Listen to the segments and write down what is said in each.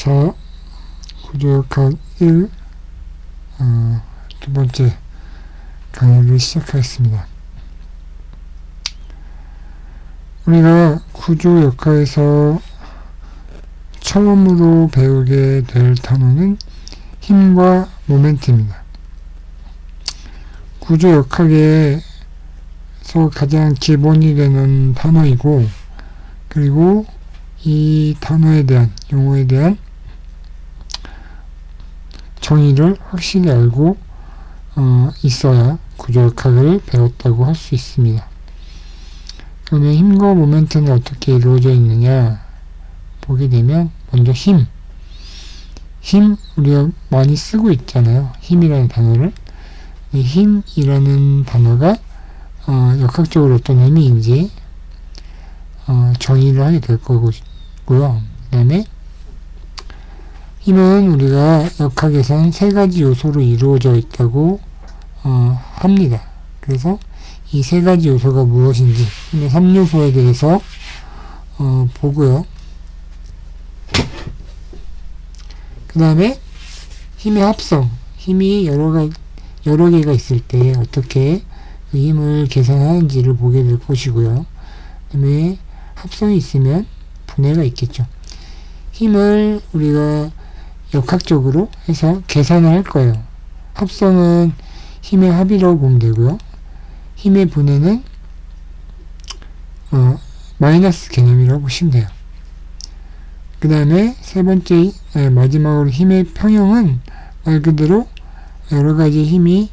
자, 구조역학 1 두 번째 강의를 시작하겠습니다. 우리가 구조역학에서 처음으로 배우게 될 단어는 힘과 모멘트입니다. 구조역학에서 가장 기본이 되는 단어이고, 그리고 이 단어에 대한, 용어에 대한 정의를 확실히 알고 있어야 구조역학을 배웠다고 할 수 있습니다. 그러면 힘과 모멘트는 어떻게 이루어져 있느냐 보게 되면, 먼저 힘 우리가 많이 쓰고 있잖아요. 힘이라는 단어를. 힘이라는 단어가 역학적으로 어떤 의미인지 정의를 하게 될 거고요. 그 다음에 힘은 우리가 역학에선 세 가지 요소로 이루어져 있다고 합니다. 그래서 이 세 가지 요소가 무엇인지, 힘의 3요소에 대해서 보고요. 그 다음에 힘의 합성, 힘이 여러 개가 있을 때 어떻게 그 힘을 계산하는지를 보게 될 것이고요. 그 다음에 합성이 있으면 분해가 있겠죠. 힘을 우리가 역학적으로 해서 계산을 할 거예요. 합성은 힘의 합이라고 보면 되고요. 힘의 분해는 마이너스 개념이라고 보시면 돼요. 그 다음에 세 번째, 마지막으로 힘의 평형은 말 그대로 여러 가지 힘이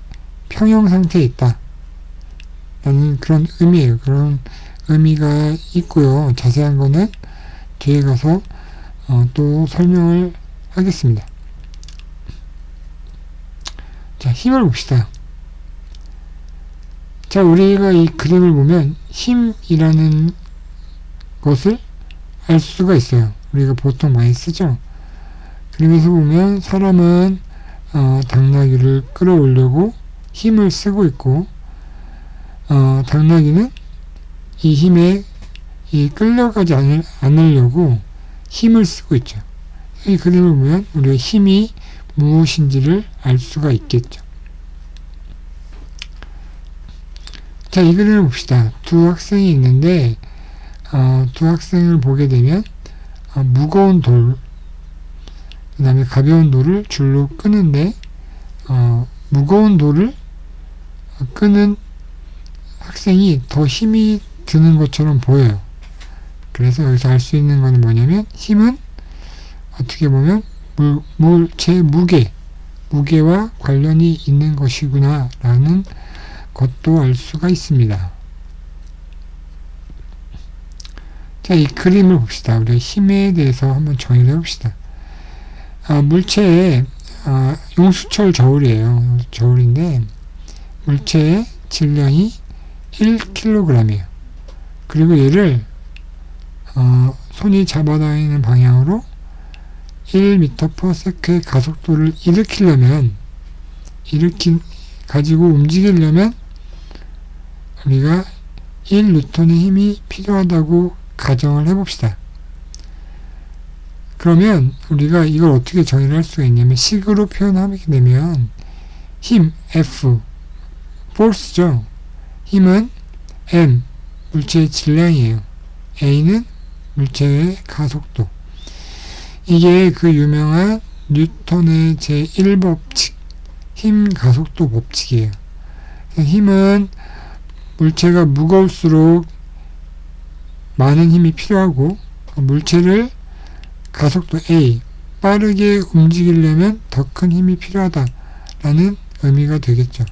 평형 상태에 있다 라는 그런 의미예요. 그런 의미가 있고요. 자세한 거는 뒤에 가서 또 설명을 하겠습니다. 자, 힘을 봅시다. 자, 우리가 이 그림을 보면 힘이라는 것을 알 수가 있어요. 우리가 보통 많이 쓰죠. 그림에서 보면 사람은 당나귀를 끌어올려고 힘을 쓰고 있고, 당나귀는 이 힘에 끌려가지 않으려고 힘을 쓰고 있죠. 이 그림을 보면 우리가 힘이 무엇인지를 알 수가 있겠죠. 자, 이 그림을 봅시다. 두 학생이 있는데 두 학생을 보게 되면 무거운 돌, 그 다음에 가벼운 돌을 줄로 끄는데 무거운 돌을 끄는 학생이 더 힘이 드는 것처럼 보여요. 그래서 여기서 알 수 있는 것은 뭐냐면, 힘은 어떻게 보면 물체의 무게와 관련이 있는 것이구나 라는 것도 알 수가 있습니다. 자, 이 그림을 봅시다. 우리 힘에 대해서 한번 정의를 해봅시다. 물체의 용수철 저울이에요. 저울인데 물체의 질량이 1kg이에요. 그리고 얘를 손이 잡아다니는 방향으로 1m/s의 가속도를 가지고 움직이려면 우리가 1N의 힘이 필요하다고 가정을 해봅시다. 그러면 우리가 이걸 어떻게 정의를 할 수가 있냐면, 식으로 표현하게 되면 힘 F, force죠. 힘은 M, 물체의 질량이에요. A는 물체의 가속도. 이게 그 유명한 뉴턴의 제1법칙, 힘 가속도 법칙이에요. 힘은 물체가 무거울수록 많은 힘이 필요하고, 물체를 가속도 A, 빠르게 움직이려면 더 큰 힘이 필요하다라는 의미가 되겠죠.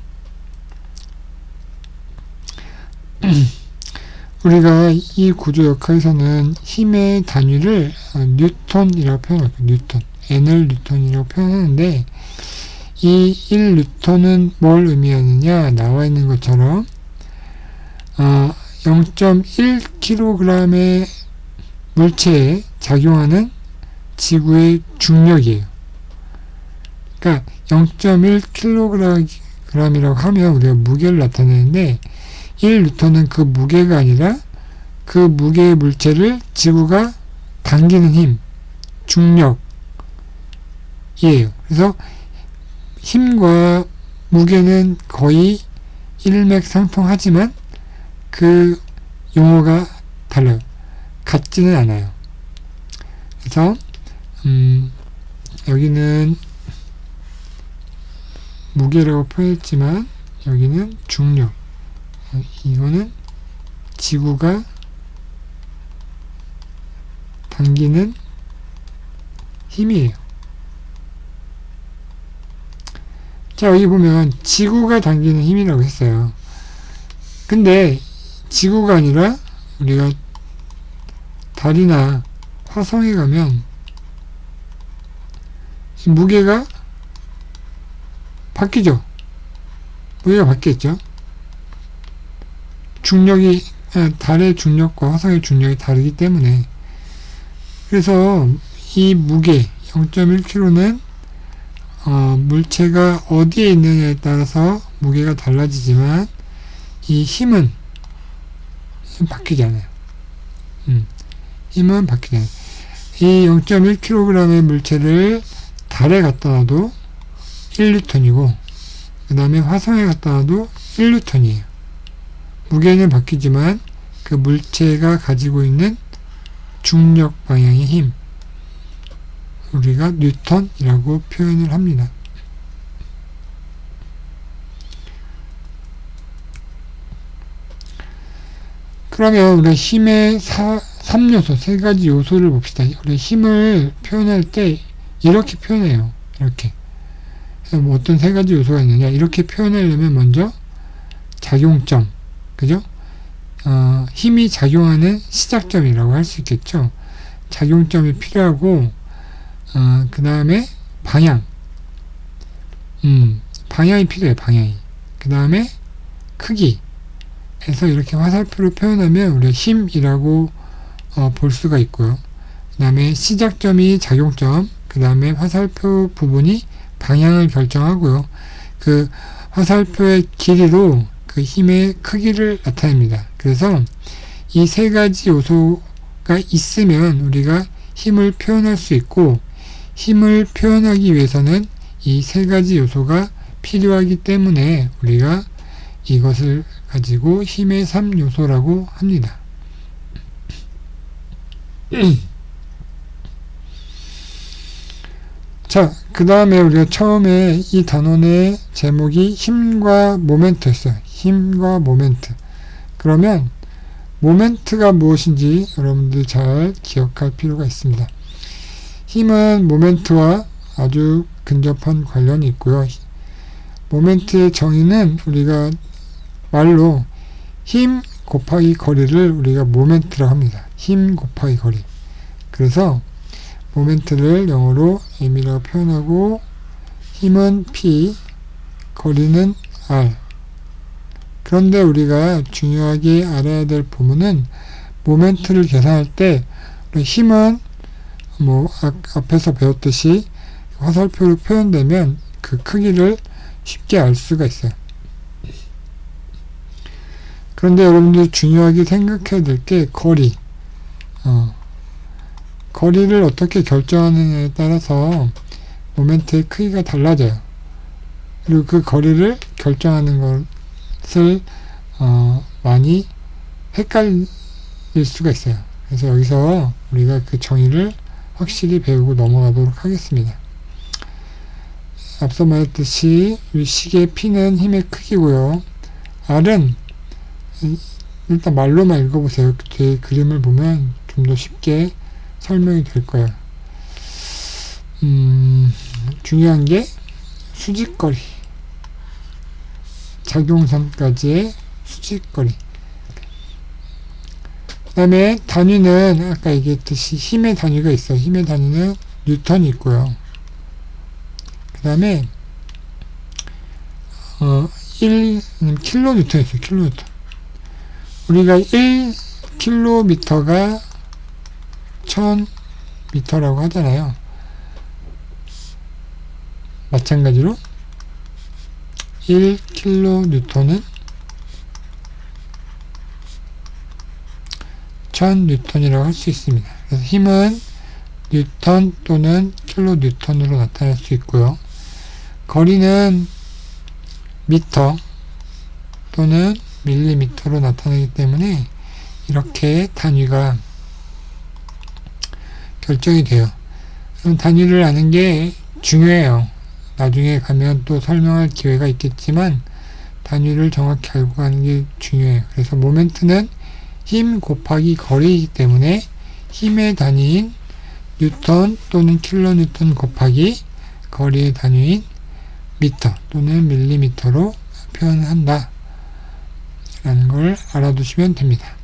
우리가 이 구조역학에서는 힘의 단위를 뉴턴이라고 표현할게요. 뉴턴, N을 뉴턴이라고 표현하는데, 이 1뉴턴은 뭘 의미하느냐, 나와 있는 것처럼 0.1kg의 물체에 작용하는 지구의 중력이에요. 그러니까 0.1kg이라고 하면 우리가 무게를 나타내는데, 1N은 그 무게가 아니라 그 무게의 물체를 지구가 당기는 힘, 중력, 그래서 힘과 무게는 거의 일맥상통하지만 그 용어가 달라요. 같지는 않아요. 그래서 여기는 무게라고 표현했지만 여기는 중력, 이거는 지구가 당기는 힘이에요. 자, 여기 보면 지구가 당기는 힘이라고 했어요. 근데 지구가 아니라 우리가 달이나 화성에 가면 무게가 바뀌죠. 무게가 바뀌었죠. 중력이, 달의 중력과 화성의 중력이 다르기 때문에. 그래서 이 무게 0.1kg는 물체가 어디에 있느냐에 따라서 무게가 달라지지만 이 힘은 바뀌지 않아요. 힘은 바뀌지 않아요. 이 0.1kg의 물체를 달에 갖다 놔도 1N이고 그 다음에 화성에 갖다 놔도 1N이에요. 무게는 바뀌지만 그 물체가 가지고 있는 중력 방향의 힘, 우리가 뉴턴이라고 표현을 합니다. 그러면 우리 힘의 3요소, 3가지 요소를 봅시다. 우리 힘을 표현할 때 이렇게 표현해요. 이렇게. 뭐 어떤 3가지 요소가 있느냐. 이렇게 표현하려면 먼저 작용점, 그죠? 힘이 작용하는 시작점이라고 할 수 있겠죠. 작용점이 필요하고, 그 다음에 방향. 방향이 필요해요, 방향이. 그 다음에 크기. 해서 이렇게 화살표로 표현하면 우리가 힘이라고 볼 수가 있고요. 그 다음에 시작점이 작용점, 그 다음에 화살표 부분이 방향을 결정하고요. 그 화살표의 길이로 그 힘의 크기를 나타냅니다. 그래서 이 3가지 요소가 있으면 우리가 힘을 표현할 수 있고, 힘을 표현하기 위해서는 이 3가지 요소가 필요하기 때문에 우리가 이것을 가지고 힘의 3요소라고 합니다. 자, 그 다음에 우리가 처음에 이 단원의 제목이 힘과 모멘트였어요. 힘과 모멘트. 그러면 모멘트가 무엇인지 여러분들 잘 기억할 필요가 있습니다. 힘은 모멘트와 아주 근접한 관련이 있고요. 모멘트의 정의는 우리가 말로 힘 곱하기 거리를 우리가 모멘트라고 합니다. 힘 곱하기 거리. 그래서 모멘트를 영어로 m이라고 표현하고, 힘은 p, 거리는 r. 그런데 우리가 중요하게 알아야 될 부분은 모멘트를 계산할 때 힘은 뭐 앞에서 배웠듯이 화살표로 표현되면 그 크기를 쉽게 알 수가 있어요. 그런데 여러분들 중요하게 생각해야 될 게 거리. 거리를 어떻게 결정하느냐에 따라서 모멘트의 크기가 달라져요. 그리고 그 거리를 결정하는 것을 많이 헷갈릴 수가 있어요. 그래서 여기서 우리가 그 정의를 확실히 배우고 넘어가도록 하겠습니다. 앞서 말했듯이 이 식의 P는 힘의 크기고요. R은 일단 말로만 읽어보세요. 뒤에 그림을 보면 좀 더 쉽게 설명이 될 거예요. 중요한 게 수직거리, 작용선까지의 수직거리. 그 다음에 단위는 아까 얘기했듯이 힘의 단위가 있어요. 힘의 단위는 뉴턴이 있고요. 그 다음에 1킬로뉴턴이 있어요. 킬로뉴턴. 우리가 1킬로미터가 1000미터라고 하잖아요. 마찬가지로 1킬로뉴턴은 1000뉴턴이라고 할 수 있습니다. 그래서 힘은 뉴턴 또는 킬로뉴턴으로 나타낼 수 있고요. 거리는 미터 또는 밀리미터로 나타나기 때문에 이렇게 단위가 결정이 돼요. 그럼 단위를 아는 게 중요해요. 나중에 가면 또 설명할 기회가 있겠지만 단위를 정확히 알고 가는 게 중요해요. 그래서 모멘트는 힘 곱하기 거리이기 때문에 힘의 단위인 뉴턴 또는 킬로뉴턴 곱하기 거리의 단위인 미터 또는 밀리미터로 표현한다 라는 걸 알아두시면 됩니다.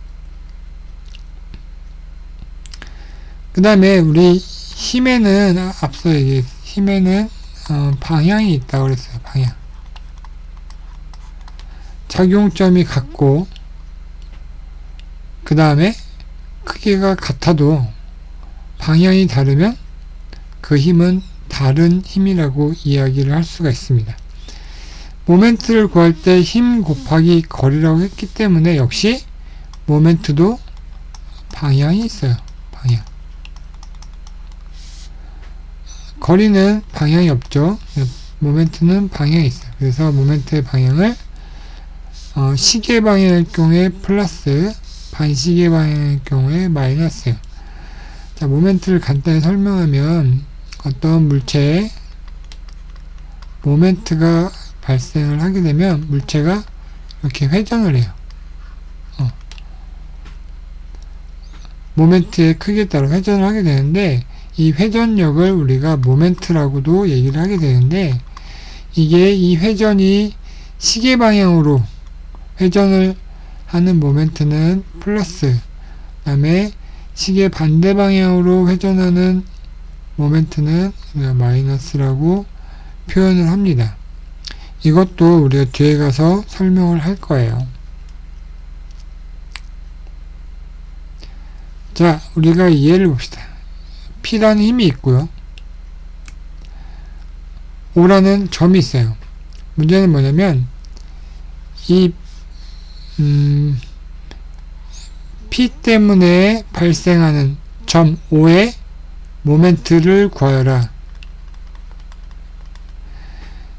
그 다음에 우리 힘에는 앞서 얘기했 힘에는 방향이 있다고 그랬어요. 방향. 작용점이 같고 그 다음에 크기가 같아도 방향이 다르면 그 힘은 다른 힘이라고 이야기를 할 수가 있습니다. 모멘트를 구할 때 힘 곱하기 거리라고 했기 때문에 역시 모멘트도 방향이 있어요. 방향. 거리는 방향이 없죠. 모멘트는 방향이 있어요. 그래서 모멘트의 방향을 시계 방향일 경우에 플러스, 반시계 방향일 경우에 마이너스예요. 자, 모멘트를 간단히 설명하면 어떤 물체에 모멘트가 발생을 하게 되면 물체가 이렇게 회전을 해요. 모멘트의 크기에 따라 회전을 하게 되는데 이 회전력을 우리가 모멘트라고도 얘기를 하게 되는데 이게 이 회전이 시계 방향으로 회전을 하는 모멘트는 플러스, 그 다음에 시계 반대 방향으로 회전하는 모멘트는 우리가 마이너스라고 표현을 합니다. 이것도 우리가 뒤에 가서 설명을 할 거예요. 자, 우리가 이해를 봅시다. P라는 힘이 있고요. O라는 점이 있어요. 문제는 뭐냐면 이 P 때문에 발생하는 점 O의 모멘트를 구하여라.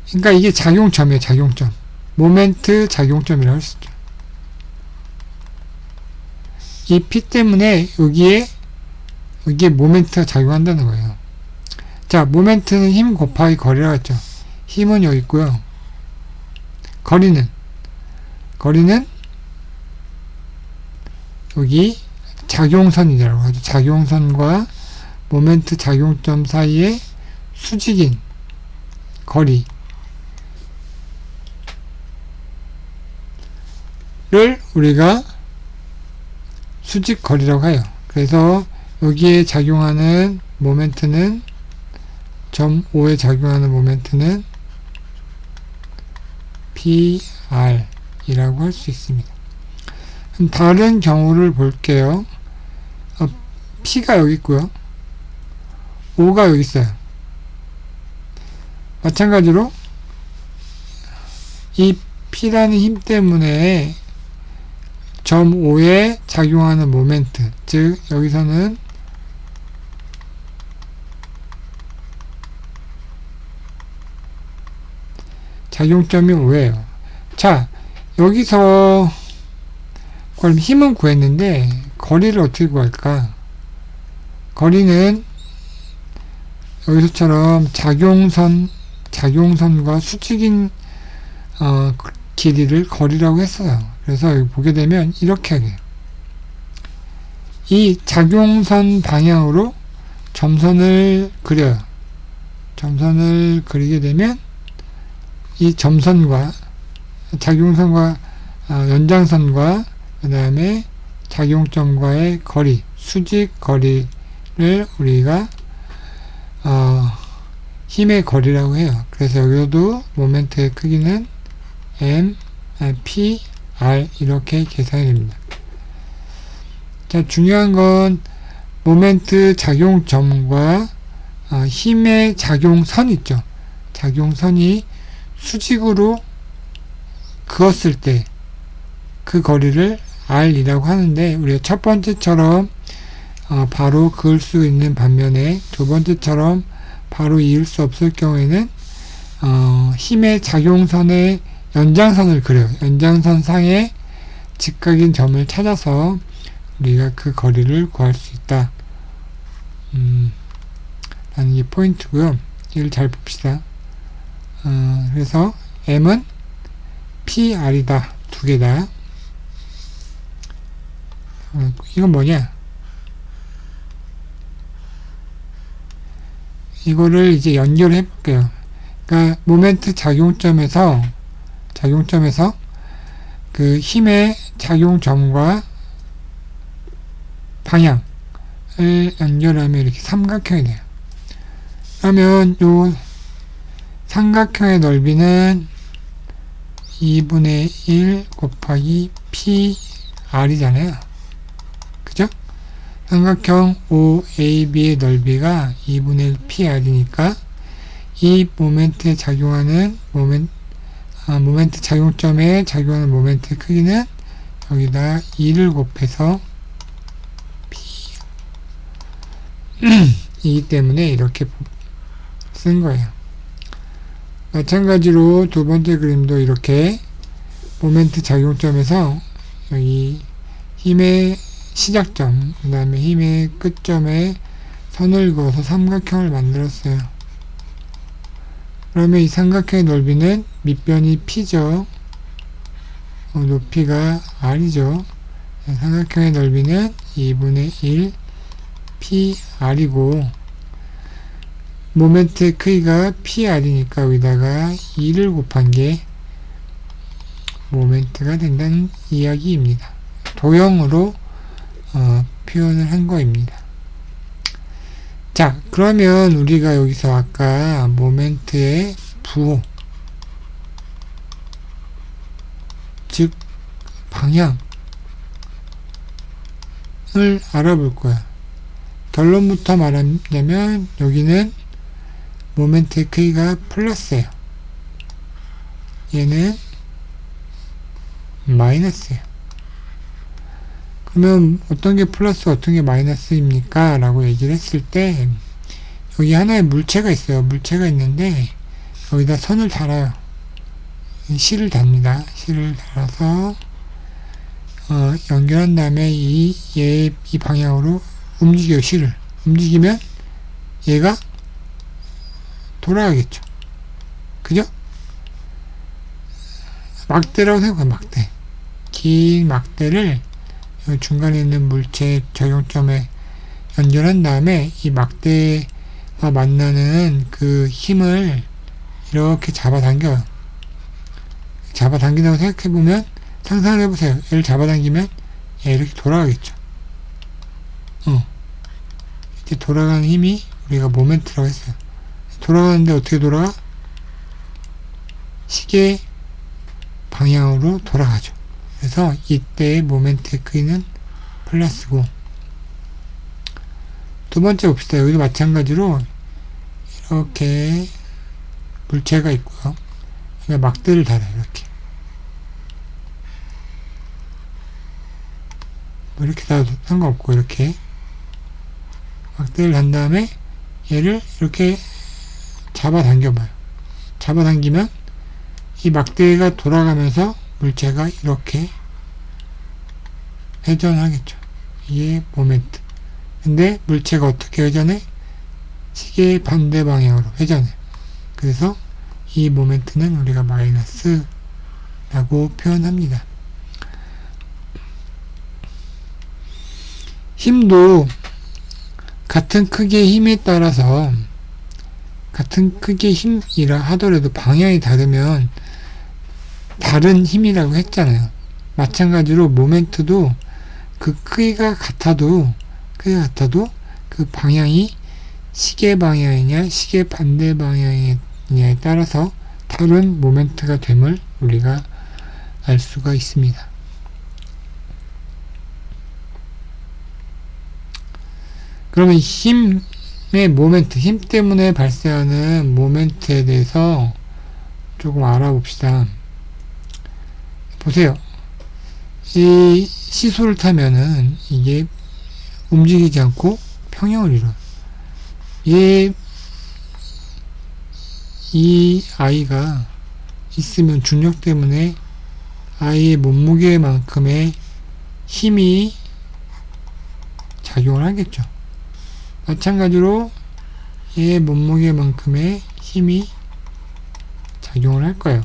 그러니까 이게 작용점이에요. 작용점. 모멘트 작용점이라고 할 수 있죠. 이 P 때문에 여기에 모멘트가 작용한다는 거예요. 자, 모멘트는 힘 곱하기 거리라고 했죠. 힘은 여기 있고요. 거리는 여기 작용선이라고 하죠. 작용선과 모멘트 작용점 사이의 수직인 거리를 우리가 수직거리라고 해요. 그래서 여기에 작용하는 모멘트는 점 O에 작용하는 모멘트는 PR 이라고 할 수 있습니다. 다른 경우를 볼게요. P가 여기 있고요. O가 여기 있어요. 마찬가지로 이 P라는 힘 때문에 점 O에 작용하는 모멘트, 즉 여기서는 작용점이 5예요. 자, 여기서 그럼 힘은 구했는데 거리를 어떻게 구할까? 거리는 여기서처럼 작용선과 수직인 길이를 거리라고 했어요. 그래서 여기 보게 되면 이렇게 하게. 이 작용선 방향으로 점선을 그려요. 점선을 그리게 되면 이 점선과 작용선과 연장선과 그 다음에 작용점과의 거리, 수직 거리를 우리가 힘의 거리라고 해요. 그래서 여기도 모멘트의 크기는 M, P, R 이렇게 계산이 됩니다. 자, 중요한 건 모멘트 작용점과 힘의 작용선 있죠. 작용선이 수직으로 그었을 때 그 거리를 R이라고 하는데 우리가 첫 번째처럼 바로 그을 수 있는 반면에 두 번째처럼 바로 이을 수 없을 경우에는 힘의 작용선의 연장선을 그려요. 연장선 상의 직각인 점을 찾아서 우리가 그 거리를 구할 수 있다. 라는 게 포인트고요. 이걸 잘 봅시다. 그래서 M은 PR이다. 두 개다. 이건 뭐냐? 이거를 이제 연결해 볼게요. 그러니까 모멘트 작용점에서 그 힘의 작용점과 방향을 연결하면 이렇게 삼각형이 돼요. 그러면 요 삼각형의 넓이는 2분의 1 곱하기 PR이잖아요. 그죠? 삼각형 OAB의 넓이가 2분의 1 PR이니까 이 모멘트에 작용하는 모멘트 작용점에 작용하는 모멘트의 크기는 여기다 2를 곱해서 이기 때문에 이렇게 쓴 거예요. 마찬가지로 두 번째 그림도 이렇게 모멘트 작용점에서 여기 힘의 시작점, 그 다음에 힘의 끝점에 선을 그어서 삼각형을 만들었어요. 그러면 이 삼각형의 넓이는 밑변이 P죠. 높이가 R이죠. 삼각형의 넓이는 2분의 1 PR이고 모멘트의 크기가 PR이니까 여기다가 2를 곱한 게 모멘트가 된다는 이야기입니다. 도형으로 표현을 한 거입니다. 자, 그러면 우리가 여기서 아까 모멘트의 부호, 즉 방향을 알아볼 거야. 결론부터 말하자면 여기는 모멘트의 크기가 플러스예요. 얘는 마이너스예요. 그러면 어떤 게 플러스 어떤 게 마이너스입니까? 라고 얘기를 했을 때 여기 하나의 물체가 있어요. 물체가 있는데 여기다 선을 달아요. 실을 답니다. 실을 달아서 연결한 다음에 이 방향으로 움직여요. 실을 움직이면 얘가 돌아가겠죠. 그죠? 막대라고 생각해요. 막대. 긴 막대를 중간에 있는 물체 적용점에 연결한 다음에 이 막대와 만나는 그 힘을 이렇게 잡아당겨요. 잡아당긴다고 생각해보면 상상을 해보세요. 얘를 잡아당기면 얘 이렇게 돌아가겠죠. 이제 돌아가는 힘이 우리가 모멘트라고 했어요. 돌아가는데 어떻게 돌아가? 시계 방향으로 돌아가죠. 그래서 이때의 모멘트의 크기는 플러스고, 두 번째 봅시다. 여기도 마찬가지로 이렇게 물체가 있고요. 그러니까 막대를 달아요. 이렇게 뭐 이렇게 달아도 상관없고, 이렇게 막대를 단 다음에 얘를 이렇게 잡아당겨봐요. 잡아당기면 이 막대가 돌아가면서 물체가 이렇게 회전하겠죠. 이게 모멘트. 근데 물체가 어떻게 회전해? 시계의 반대 방향으로 회전해. 그래서 이 모멘트는 우리가 마이너스라고 표현합니다. 힘도 같은 크기의 힘에 따라서 같은 크기의 힘이라 하더라도 방향이 다르면 다른 힘이라고 했잖아요. 마찬가지로 모멘트도 그 크기가 같아도 그 방향이 시계 방향이냐 시계 반대 방향이냐에 따라서 다른 모멘트가 됨을 우리가 알 수가 있습니다. 그러면 힘의 모멘트, 힘 때문에 발생하는 모멘트에 대해서 조금 알아봅시다. 보세요. 이 시소를 타면은 이게 움직이지 않고 평형을 이뤄요. 이 아이가 있으면 중력 때문에 아이의 몸무게만큼의 힘이 작용을 하겠죠. 마찬가지로 얘의 몸무게만큼의 힘이 작용을 할 거예요.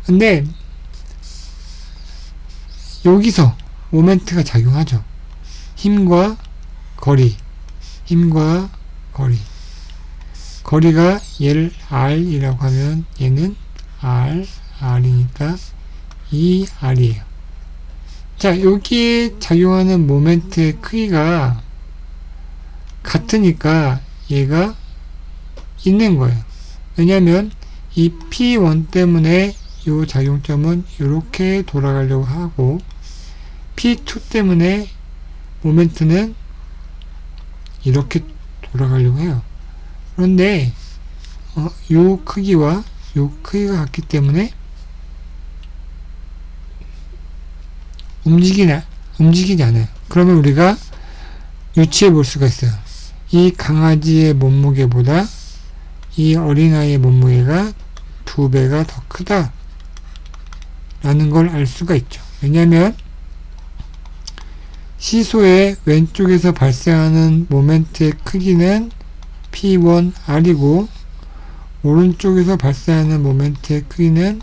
근데 여기서 모멘트가 작용하죠. 힘과 거리, 힘과 거리. 거리가 얘를 R이라고 하면 얘는 R이니까 이 R이에요. 자, 여기에 작용하는 모멘트의 크기가 같으니까 얘가 있는 거예요. 왜냐면 이 P1 때문에 이 작용점은 이렇게 돌아가려고 하고 P2 때문에 모멘트는 이렇게 돌아가려고 해요. 그런데 요 크기와 요 크기가 같기 때문에 움직이지 않아요. 그러면 우리가 유추해 볼 수가 있어요. 이 강아지의 몸무게보다 이 어린아이의 몸무게가 2배가 더 크다 라는 걸 알 수가 있죠. 왜냐하면 시소의 왼쪽에서 발생하는 모멘트의 크기는 P1R이고 오른쪽에서 발생하는 모멘트의 크기는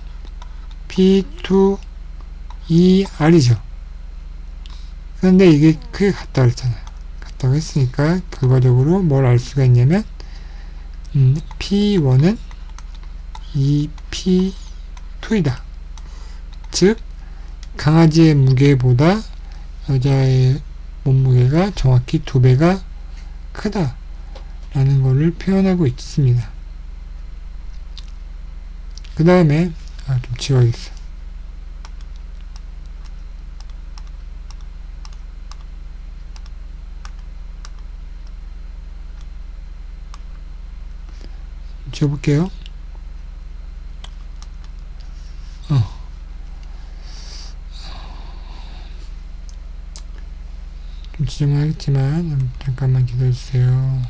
P2R이죠. 그런데 이게 크게 같다고 했잖아요. 같다고 했으니까 결과적으로 뭘 알 수가 있냐면 P1은 2P2이다. 즉 강아지의 무게보다 여자의 몸무게가 정확히 2배가 크다 라는 것을 표현하고 있습니다. 그 다음에 좀 지워야겠어. 지워볼게요. 좀 지정을 하겠지만 잠깐만 기다려주세요.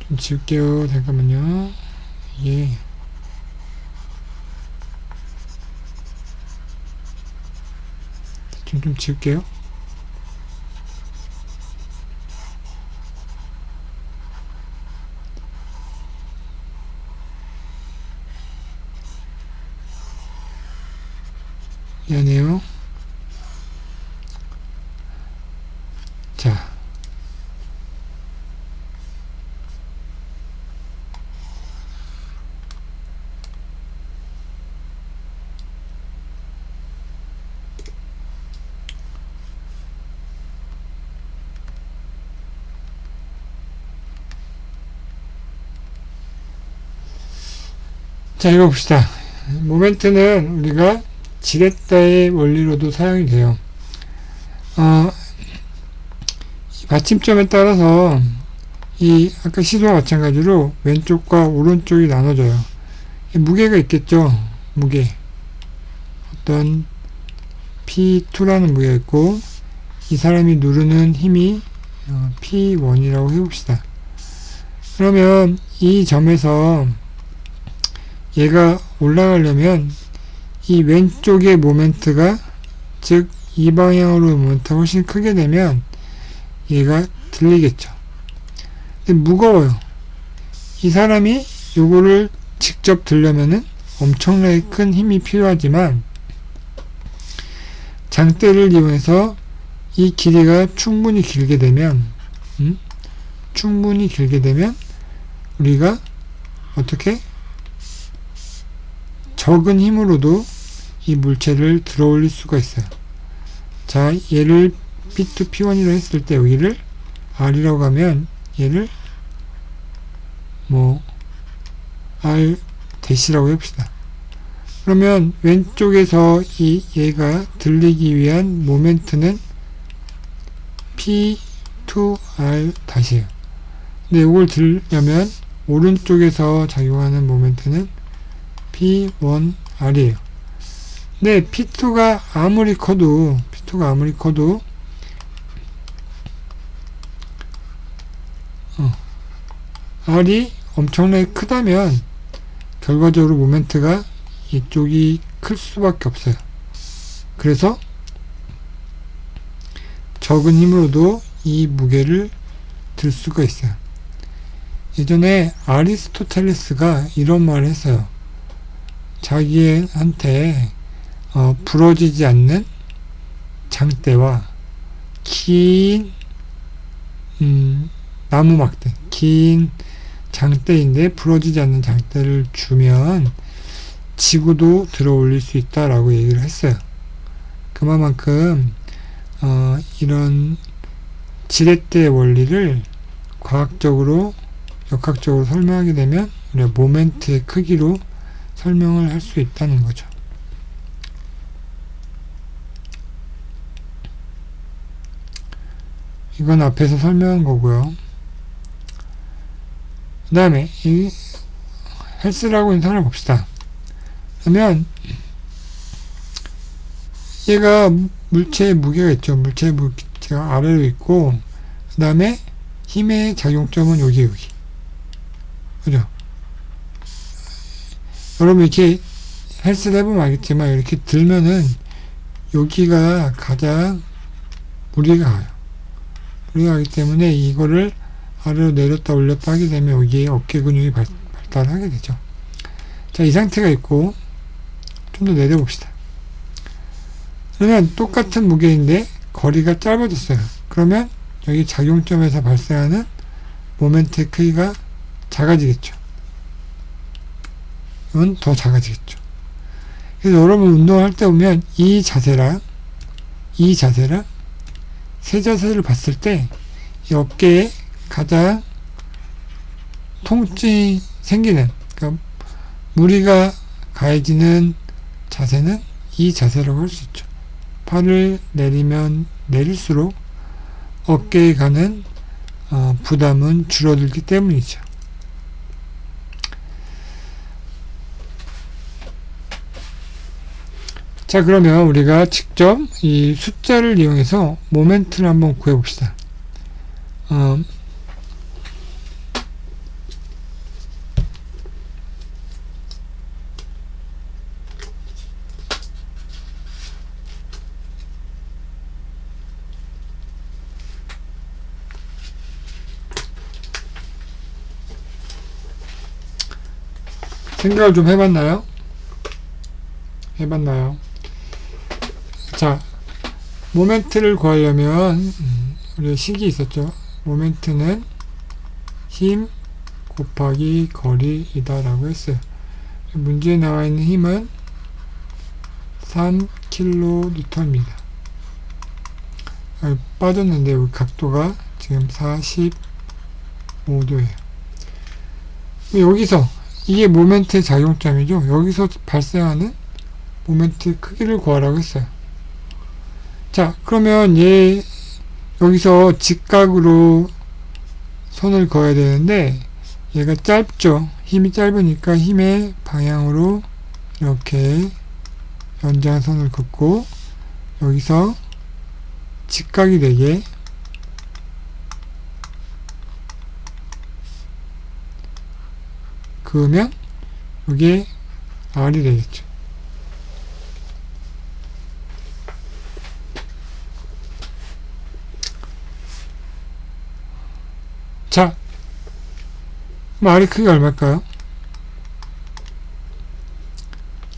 좀 지울게요. 잠깐만요. 이게 좀 지울게요. 미안해요. 자, 이거 봅시다. 모멘트는 우리가 지렛대의 원리로도 사용이 돼요. 이 받침점에 따라서 아까 시소와 마찬가지로 왼쪽과 오른쪽이 나눠져요. 무게가 있겠죠. 무게. 어떤 P2라는 무게가 있고 이 사람이 누르는 힘이 P1이라고 해봅시다. 그러면 이 점에서 얘가 올라가려면 이 왼쪽의 모멘트가 즉 이 방향으로 모멘트가 훨씬 크게 되면 얘가 들리겠죠. 근데 무거워요. 이 사람이 요거를 직접 들려면은 엄청나게 큰 힘이 필요하지만 장대를 이용해서 이 길이가 충분히 길게 되면 우리가 어떻게 적은 힘으로도 이 물체를 들어 올릴 수가 있어요. 자, 얘를 P2, P1이라고 했을 때 여기를 R이라고 하면 얘를 R 대시라고 해봅시다. 그러면 왼쪽에서 얘가 들리기 위한 모멘트는 P2R 다시에요. 근데 이걸 들려면 오른쪽에서 작용하는 모멘트는 P1R이에요. 네, P2가 아무리 커도 R이 엄청나게 크다면 결과적으로 모멘트가 이쪽이 클 수밖에 없어요. 그래서 적은 힘으로도 이 무게를 들 수가 있어요. 예전에 아리스토텔레스가 이런 말을 했어요. 자기한테 부러지지 않는 장대와 긴 나무 막대, 긴 장대인데 부러지지 않는 장대를 주면 지구도 들어 올릴 수 있다라고 얘기를 했어요. 그만큼 이런 지렛대의 원리를 과학적으로 역학적으로 설명하게 되면 우리가 모멘트의 크기로 설명을 할 수 있다는 거죠. 이건 앞에서 설명한 거고요. 그 다음에 이 헬스라고 있는 사람을 봅시다. 그러면 얘가 물체의 무게가 있죠. 물체의 무게가 아래로 있고 그 다음에 힘의 작용점은 여기 그죠? 여러분 이렇게 헬스를 해보면 알겠지만 이렇게 들면은 여기가 가장 무리가 가요. 무리가 가기 때문에 이거를 아래로 내렸다 올렸다 하게 되면 여기에 어깨 근육이 발달하게 되죠. 자, 이 상태가 있고 좀 더 내려봅시다. 그러면 똑같은 무게인데 거리가 짧아졌어요. 그러면 여기 작용점에서 발생하는 모멘트의 크기가 작아지겠죠. 이건 더 작아지겠죠. 그래서 여러분 운동할 때 보면 이 자세랑 세 자세를 봤을 때 이 어깨에 가장 통증이 생기는, 그러니까 무리가 가해지는 자세는 이 자세라고 할 수 있죠. 팔을 내리면 내릴수록 어깨에 가는 부담은 줄어들기 때문이죠. 자, 그러면 우리가 직접 이 숫자를 이용해서 모멘트를 한번 구해봅시다. 생각을 좀 해봤나요? 자, 모멘트를 구하려면 우리 식이 있었죠. 모멘트는 힘 곱하기 거리이다 라고 했어요. 문제에 나와 있는 힘은 3kN입니다. 빠졌는데 우리 각도가 지금 45도예요. 여기서 이게 모멘트의 작용점이죠. 여기서 발생하는 모멘트의 크기를 구하라고 했어요. 자, 그러면 얘 여기서 직각으로 손을 그어야 되는데 얘가 짧죠. 힘이 짧으니까 힘의 방향으로 이렇게 연장선을 긋고 여기서 직각이 되게 그으면 이게 R이 되겠죠. 자, R의 크기가 얼마일까요?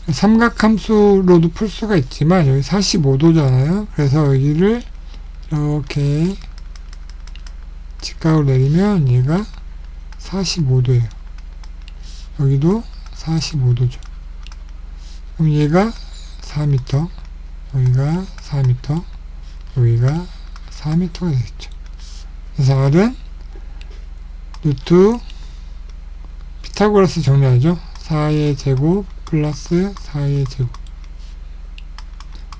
삼각함수로도 풀 수가 있지만 여기 45도잖아요. 그래서 여기를 이렇게 직각으로 내리면 얘가 45도예요. 여기도 45도죠. 그럼 얘가 4m, 여기가 4m, 여기가 4m가 되겠죠. 그래서 R은 루트 피타고라스 정리하죠. 4의 제곱 플러스 4의 제곱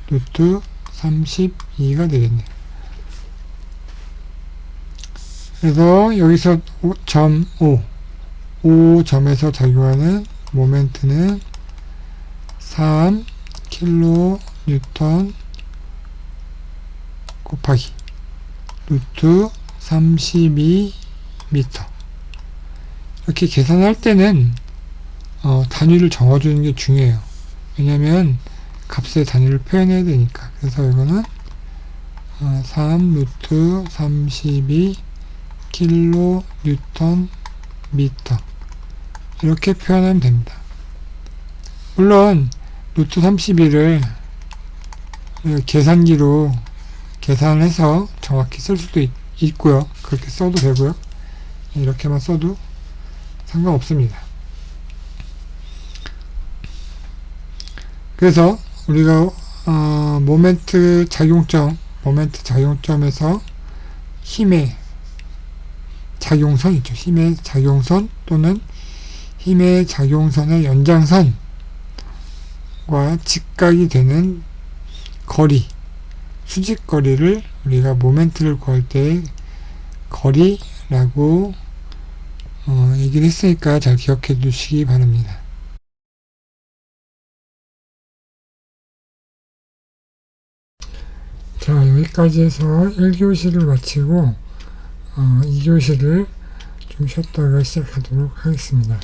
루트 32가 되겠네요. 그래서 여기서 점 5점에서 작용하는 모멘트는 3 킬로 뉴턴 곱하기 루트 32 미터. 이렇게 계산할 때는 단위를 적어주는 게 중요해요. 왜냐면 값의 단위를 표현해야 되니까. 그래서 이거는 3 루트 32 킬로 뉴턴 미터 이렇게 표현하면 됩니다. 물론 루트 32를 계산기로 계산해서 정확히 쓸 수도 있고요. 그렇게 써도 되고요. 이렇게만 써도 상관없습니다. 그래서 우리가 모멘트 작용점에서 힘의 작용선 있죠. 힘의 작용선 또는 힘의 작용선의 연장선과 직각이 되는 거리, 수직거리를 우리가 모멘트를 구할 때 거리라고 얘기를 했으니까 잘 기억해 두시기 바랍니다. 자, 여기까지 해서 1교시를 마치고 2교시를 좀 쉬었다가 시작하도록 하겠습니다.